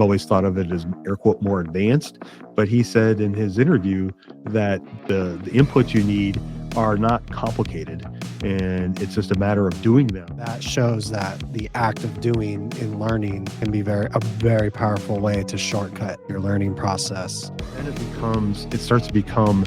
always thought of it as air quote more advanced, but he said in his interview that the inputs you need are not complicated, and it's just a matter of doing them. That shows that the act of doing in learning can be a very powerful way to shortcut your learning process. Then it starts to become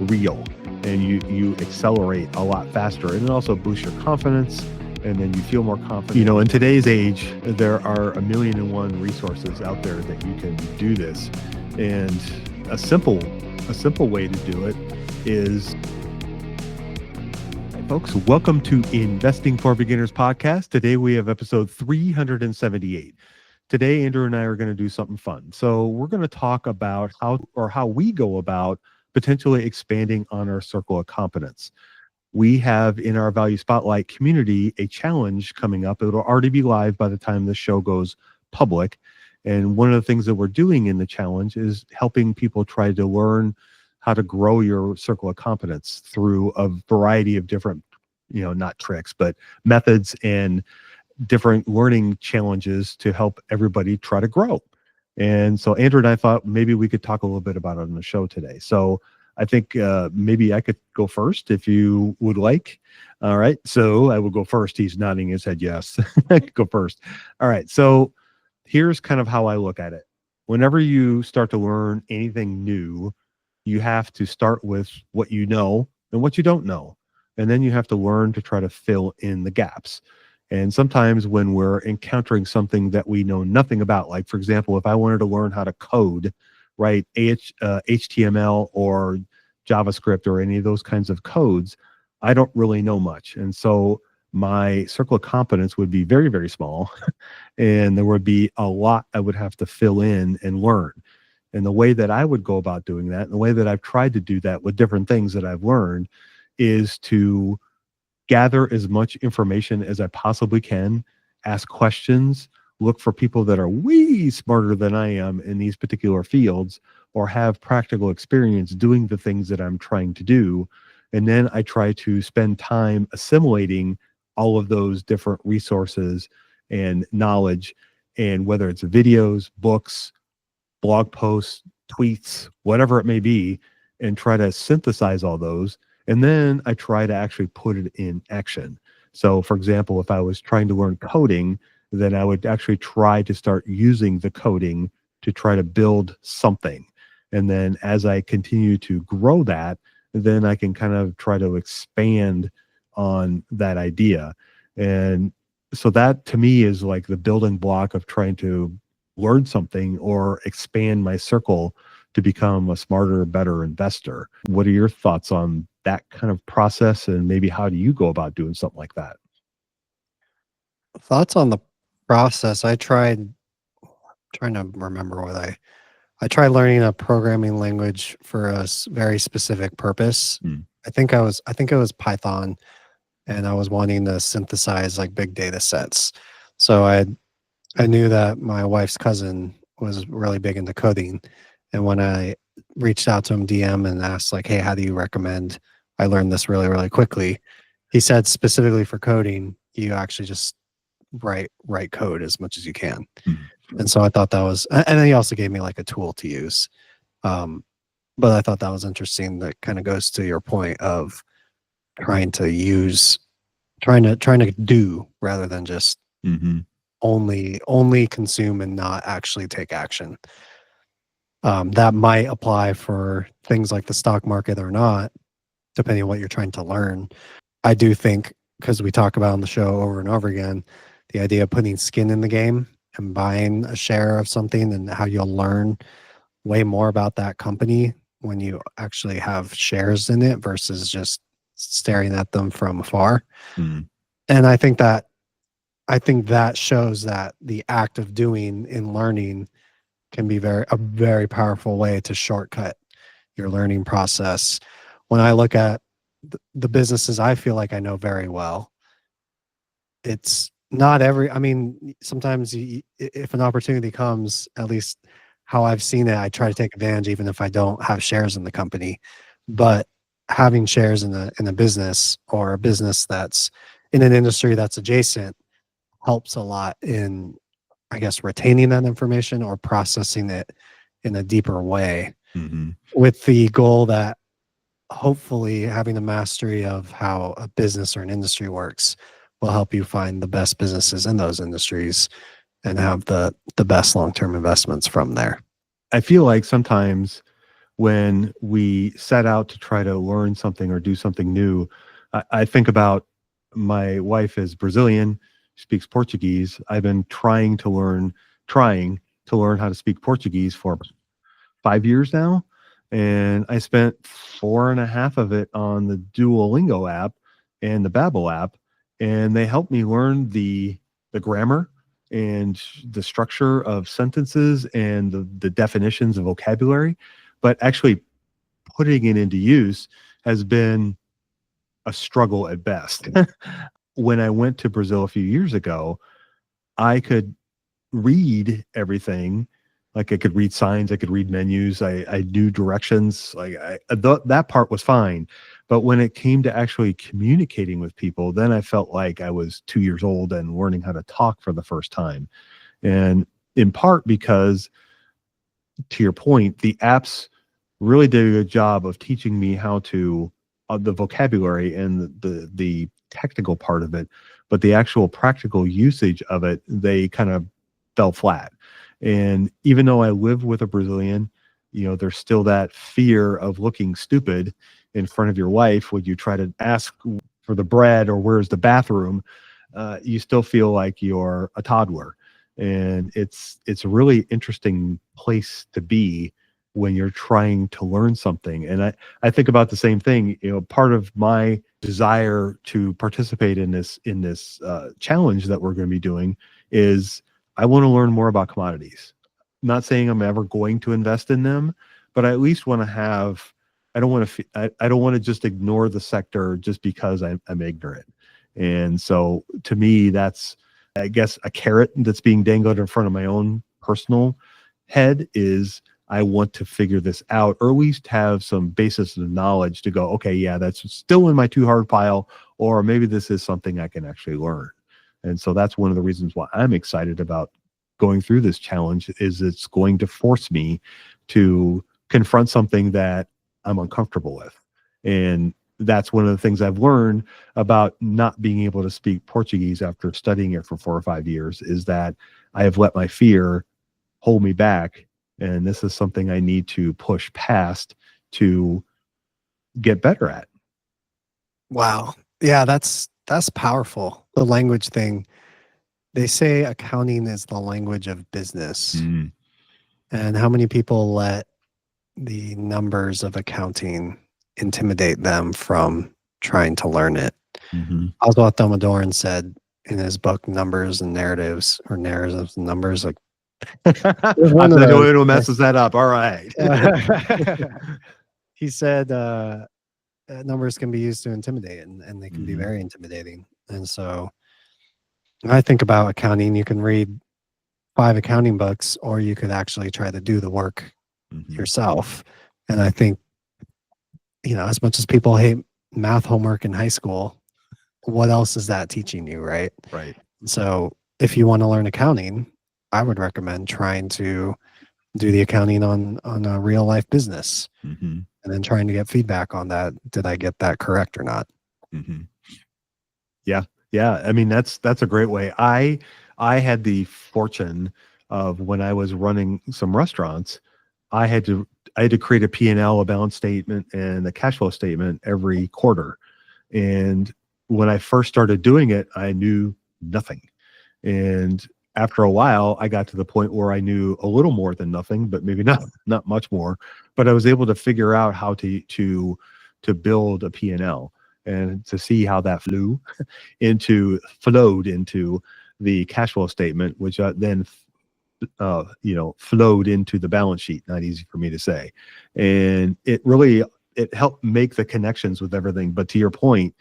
real, and you accelerate a lot faster, and it also boosts your confidence, and then you feel more confident. You know, in today's age, there are 1,000,001 resources out there that you can do this, and a simple way to do it is, folks, welcome to Investing for Beginners podcast. Today we have episode 378. Today, Andrew and I are going to do something fun. So we're going to talk about how we go about potentially expanding on our circle of competence. We have in our Value Spotlight community a challenge coming up. It'll already be live by the time this show goes public. And one of the things that we're doing in the challenge is helping people try to learn how to grow your circle of competence through a variety of different, not tricks, but methods and different learning challenges to help everybody try to grow. And so Andrew and I thought maybe we could talk a little bit about it on the show today. So I think maybe I could go first if you would like. All right. So I will go first. He's nodding his head yes. I could go first. All right. So here's kind of how I look at it. Whenever you start to learn anything new, you have to start with what you know and what you don't know. And then you have to learn to try to fill in the gaps. And sometimes when we're encountering something that we know nothing about, like, for example, if I wanted to learn how to code, right, HTML or JavaScript or any of those kinds of codes, I don't really know much. And so my circle of competence would be very, very small. And there would be a lot I would have to fill in and learn. And the way that I would go about doing that, and the way that I've tried to do that with different things that I've learned, is to gather as much information as I possibly can, ask questions, look for people that are way smarter than I am in these particular fields, or have practical experience doing the things that I'm trying to do. And then I try to spend time assimilating all of those different resources and knowledge, and whether it's videos, books, blog posts, tweets, whatever it may be, and try to synthesize all those. And then I try to actually put it in action. So for example, if I was trying to learn coding, then I would actually try to start using the coding to try to build something. And then as I continue to grow that, then I can kind of try to expand on that idea. And so that to me is like the building block of trying to learn something or expand my circle to become a smarter, better investor. What are your thoughts on that kind of process, and maybe how do you go about doing something like that? Thoughts on the process. Trying to remember what I tried learning a programming language for a very specific purpose. I think it was Python, and I was wanting to synthesize like big data sets. So I knew that my wife's cousin was really big into coding. And when I reached out to him DM and asked like, hey, how do you recommend I learned this really, really quickly? He said specifically for coding, you actually just write code as much as you can. And so I thought that was, and then he also gave me like a tool to use. But I thought that was interesting. That kind of goes to your point of trying to do rather than just only consume and not actually take action. That might apply for things like the stock market or not, depending on what you're trying to learn. I do think, because we talk about on the show over and over again, the idea of putting skin in the game and buying a share of something, and how you'll learn way more about that company when you actually have shares in it versus just staring at them from afar. And I think that shows that the act of doing in learning can be a very powerful way to shortcut your learning process. When I look at the businesses I feel like I know very well, it's not sometimes if an opportunity comes, at least how I've seen it, I try to take advantage even if I don't have shares in the company. But having shares in a business, or a business that's in an industry that's adjacent, helps a lot in I guess, retaining that information or processing it in a deeper way, Mm-hmm. with the goal that hopefully having a mastery of how a business or an industry works will help you find the best businesses in those industries and have the best long-term investments from there. I feel like sometimes when we set out to try to learn something or do something new, I think about, my wife is Brazilian, speaks Portuguese. I've been trying to learn how to speak Portuguese for 5 years now. And I spent 4.5 of it on the Duolingo app and the Babbel app. And they helped me learn the grammar and the structure of sentences and the definitions of vocabulary. But actually putting it into use has been a struggle at best. When I went to Brazil a few years ago, I could read everything. Like, I could read signs, I could read menus, I knew directions. Like, that part was fine. But when it came to actually communicating with people, then I felt like I was 2 years old and learning how to talk for the first time. And in part because, to your point, the apps really did a good job of teaching me how to the vocabulary and the technical part of it, but the actual practical usage of it, they kind of fell flat. And even though I live with a Brazilian, there's still that fear of looking stupid in front of your wife when you try to ask for the bread or where's the bathroom. You still feel like you're a toddler, and it's a really interesting place to be when you're trying to learn something. And I think about the same thing. Part of my desire to participate in this challenge that we're going to be doing is I want to learn more about commodities. Not saying I'm ever going to invest in them, but I at least want to have. I don't want to just ignore the sector just because I'm ignorant. And so, to me, that's, I guess, a carrot that's being dangled in front of my own personal head is, I want to figure this out, or at least have some basis of knowledge to go, okay, yeah, that's still in my too hard pile, or maybe this is something I can actually learn. And so that's one of the reasons why I'm excited about going through this challenge, is it's going to force me to confront something that I'm uncomfortable with. And that's one of the things I've learned about not being able to speak Portuguese after studying it for 4 or 5 years, is that I have let my fear hold me back. And this is something I need to push past to get better at. Wow. Yeah, that's powerful. The language thing. They say accounting is the language of business. Mm. And how many people let the numbers of accounting intimidate them from trying to learn it? Mm-hmm. Oswald Domodoran said in his book, Numbers and Narratives, or Narratives and Numbers, like, one of those who messes that up. All right. He said numbers can be used to intimidate, and they can be very intimidating. And so I think about accounting. You can read 5 accounting books, or you could actually try to do the work yourself. And I think, as much as people hate math homework in high school, what else is that teaching you, right? Right. So if you want to learn accounting, I would recommend trying to do the accounting on a real life business, and then trying to get feedback on that. Did I get that correct or not? Yeah. I mean, that's a great way. I had the fortune of, when I was running some restaurants, I had to create a P&L, a balance statement, and a cash flow statement every quarter. And when I first started doing it, I knew nothing. And after a while, I got to the point where I knew a little more than nothing, but maybe not much more. But I was able to figure out how to build a P&L, and to see how that flowed into the cash flow statement, which then flowed into the balance sheet. Not easy for me to say. And it helped make the connections with everything. But to your point,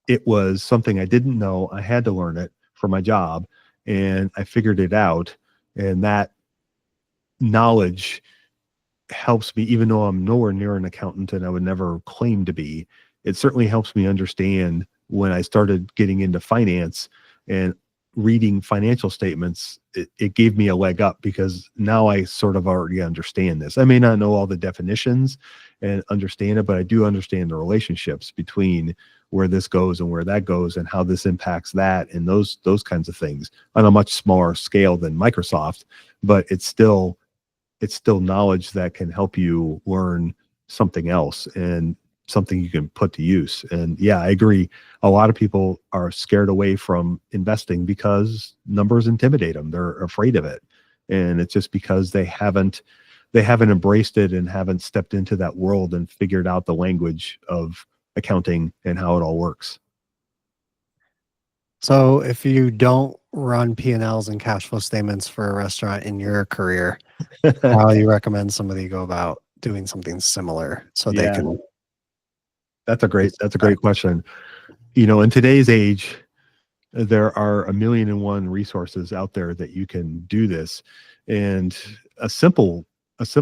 it was something I didn't know. I had to learn it for my job, and I figured it out. And that knowledge helps me, even though I'm nowhere near an accountant and I would never claim to be. It certainly helps me understand when I started getting into finance and reading financial statements, it gave me a leg up because now I sort of already understand this. I may not know all the definitions and understand it, but I do understand the relationships between where this goes and where that goes and how this impacts that and those kinds of things on a much smaller scale than Microsoft, but it's still knowledge that can help you learn something else and something you can put to use. And yeah, I agree. A lot of people are scared away from investing because numbers intimidate them. They're afraid of it. And it's just because they haven't embraced it and haven't stepped into that world and figured out the language of accounting and how it all works. So if you don't run P&Ls and cash flow statements for a restaurant in your career, how do you recommend somebody go about doing something similar so they Yeah. can? That's a great question. You know, in today's age, there are 1,000,001 resources out there that you can do this. And a simple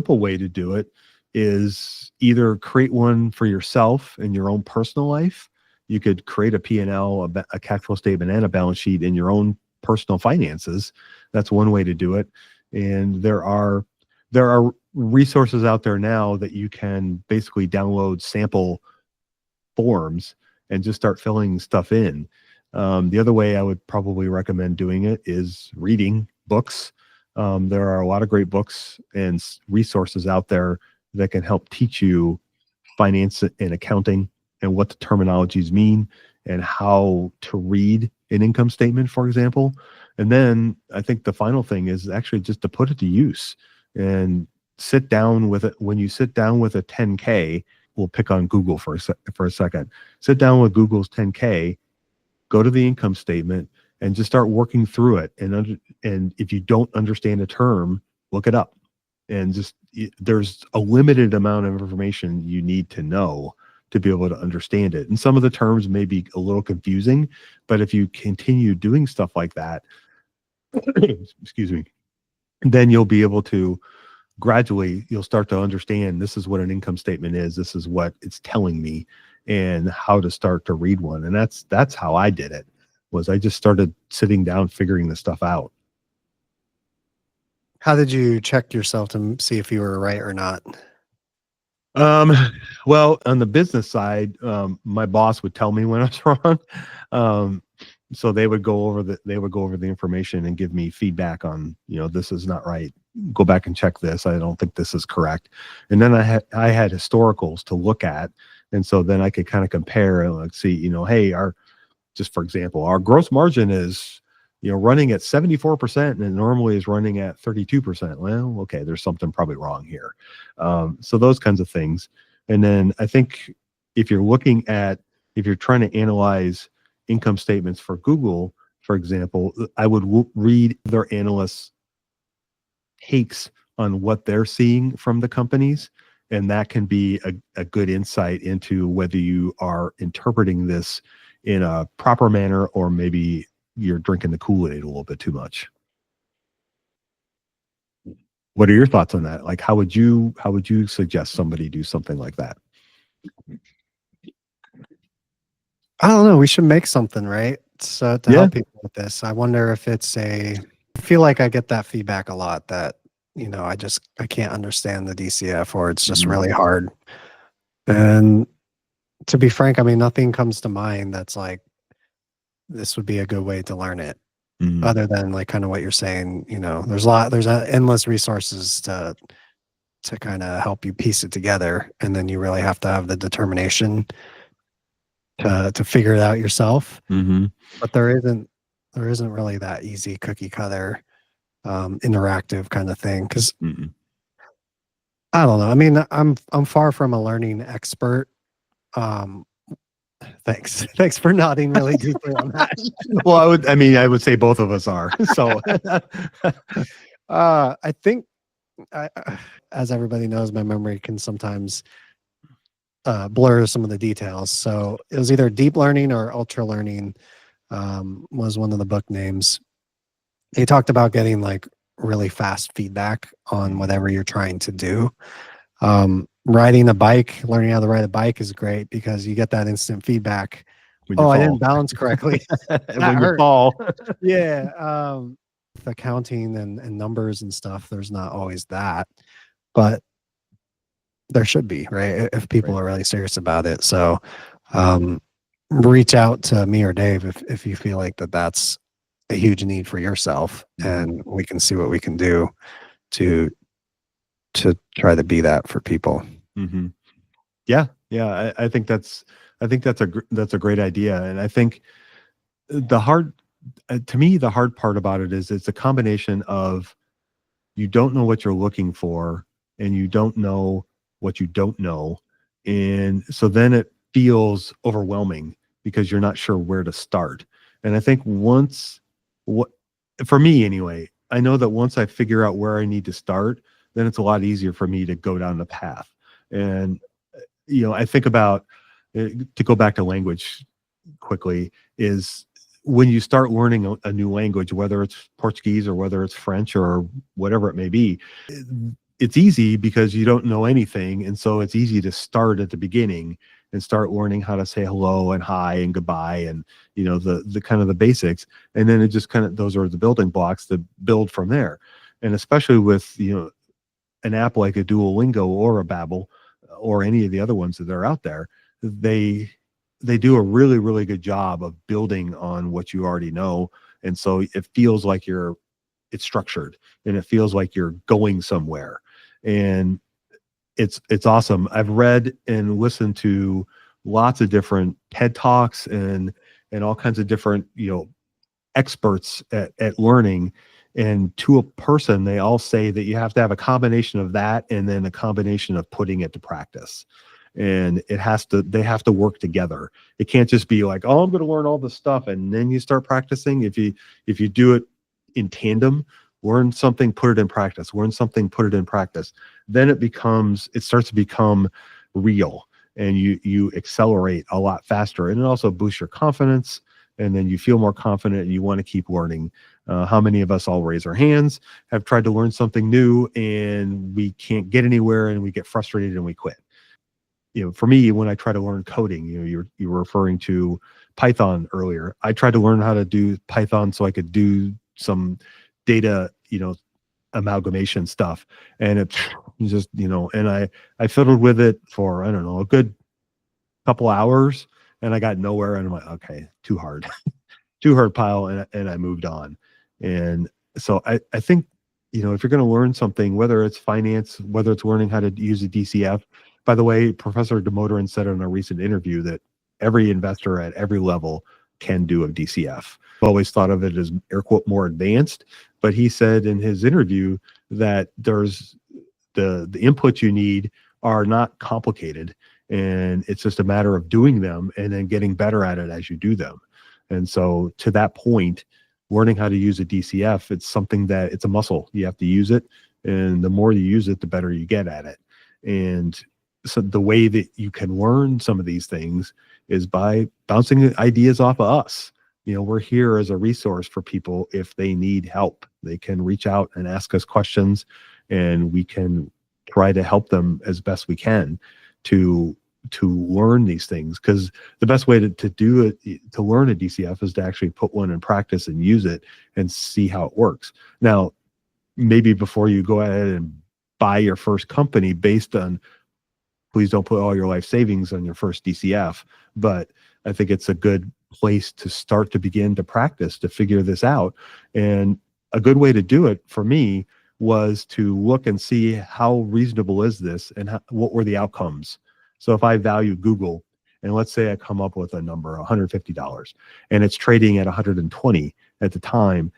way to do it is either create one for yourself in your own personal life. You could create a P&L, a cash flow statement, and a balance sheet in your own personal finances. That's one way to do it. And there are resources out there now that you can basically download sample forms and just start filling stuff in. The other way I would probably recommend doing it is reading books. There are a lot of great books and resources out there that can help teach you finance and accounting and what the terminologies mean and how to read an income statement, for example. And then I think the final thing is actually just to put it to use and sit down with it. When you sit down with a 10K, we'll pick on Google for a second. Sit down with Google's 10K, go to the income statement, and just start working through it. And if you don't understand a term, look it up. And there's a limited amount of information you need to know to be able to understand it. And some of the terms may be a little confusing, but if you continue doing stuff like that, excuse me, then you'll be able to gradually, you'll start to understand this is what an income statement is. This is what it's telling me and how to start to read one. And that's how I did it, was I just started sitting down, figuring this stuff out. How did you check yourself to see if you were right or not? Well, on the business side, my boss would tell me when I was wrong. So they would go over the information and give me feedback on, this is not right. Go back and check this. I don't think this is correct. And then I had historicals to look at. And so then I could kind of compare and like see, hey, just for example, our gross margin is, running at 74% and it normally is running at 32%. Well, okay, there's something probably wrong here. So those kinds of things. And then I think if you're trying to analyze income statements for Google, for example, I would read their analysts' takes on what they're seeing from the companies. And that can be a good insight into whether you are interpreting this in a proper manner or maybe you're drinking the Kool-Aid a little bit too much. What are your thoughts on that? Like, how would you suggest somebody do something like that? I don't know. We should make something, right? So to help people with this, I wonder if I feel like I get that feedback a lot that, I can't understand the DCF or it's just really hard. And to be frank, I mean, nothing comes to mind that's like, this would be a good way to learn it. Other than like kind of what you're saying, there's endless resources to kind of help you piece it together. And then you really have to have the determination to figure it out yourself. But there isn't really that easy cookie cutter interactive kind of thing. Cause I don't know. I mean, I'm far from a learning expert. Thanks for nodding really deeply on that. Well, I would say both of us are. So I think as everybody knows, my memory can sometimes blur some of the details. So it was either deep learning or ultra learning was one of the book names. He talked about getting like really fast feedback on whatever you're trying to do. Riding a bike, learning how to ride a bike is great because you get that instant feedback when you Oh, I fall. didn't balance correctly. When you hurt. fall. Yeah. With accounting and numbers and stuff, there's not always that, but there should be, right? If people Right. are really serious about it. So, reach out to me or Dave if you feel like that's a huge need for yourself, and we can see what we can do to try to be that for people. Mm-hmm. Yeah, yeah. I think that's that's a great idea, and I think the hard to me the hard part about it is it's a combination of you don't know what you're looking for, and you don't know what you don't know, and so then it feels overwhelming because you're not sure where to start. And I think once what for me anyway, I know that once I figure out where I need to start, then it's a lot easier for me to go down the path. And I think about to go back to language quickly is when you start learning a new language, whether it's Portuguese or whether it's French or whatever it may be, it's easy because you don't know anything. And so it's easy to start at the beginning and start learning how to say hello and hi and goodbye and, the kind of the basics. And then it just kind of, those are the building blocks to build from there. And especially with, an app like a Duolingo or a Babbel or any of the other ones that are out there, they do a really, really good job of building on what you already know. And so it feels like it's structured and it feels like you're going somewhere. And it's awesome. I've read and listened to lots of different TED Talks and all kinds of different, experts at learning. And to a person, they all say that you have to have a combination of that and then a combination of putting it to practice. And they have to work together. It can't just be like, oh, I'm going to learn all this stuff and then you start practicing. If you do it in tandem, learn something, put it in practice, learn something, put it in practice, then it starts to become real, and you accelerate a lot faster, and it also boosts your confidence, and then you feel more confident and you want to keep learning. How many of us all raise our hands, have tried to learn something new and we can't get anywhere and we get frustrated and we quit? For me, when I try to learn coding, you were referring to Python earlier. I tried to learn how to do Python so I could do some data, amalgamation stuff. And it just, and I fiddled with it for, I don't know, a good couple hours, and I got nowhere. And I'm like, okay, too hard, too hard pile. And I moved on. And so I think, if you're going to learn something, whether it's finance, whether it's learning how to use a DCF, by the way, Professor Damodaran said in a recent interview that every investor at every level can do a DCF. I've always thought of it as air quote more advanced, but he said in his interview that there's the inputs you need are not complicated, and it's just a matter of doing them and then getting better at it as you do them. And so to that point, learning how to use a DCF, it's something that it's a muscle. You have to use it, and the more you use it, the better you get at it. And so the way that you can learn some of these things is by bouncing ideas off of us. We're here as a resource for people. If they need help, they can reach out and ask us questions, and we can try to help them as best we can to learn these things. Because the best way to do it, to learn a DCF, is to actually put one in practice and use it and see how it works. Now, maybe before you go ahead and buy your first company based on, please don't put all your life savings on your first DCF, but I think it's a good place to start to begin to practice, to figure this out. And a good way to do it for me was to look and see how reasonable is this and what were the outcomes. So if I value Google, and let's say I come up with a number, $150, and it's trading at 120 at the time,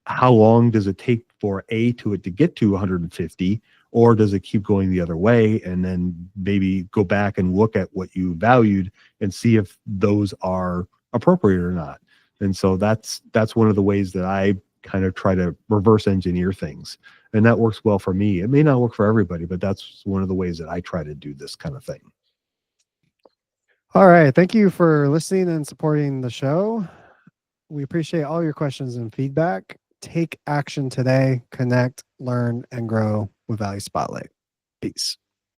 how long does it take for it to get to 150, or does it keep going the other way? And then maybe go back and look at what you valued and see if those are appropriate or not. And so that's one of the ways that I kind of try to reverse engineer things. And that works well for me. It may not work for everybody, but that's one of the ways that I try to do this kind of thing. All right. Thank you for listening and supporting the show. We appreciate all your questions and feedback. Take action today. Connect, learn, and grow with Value Spotlight. Peace.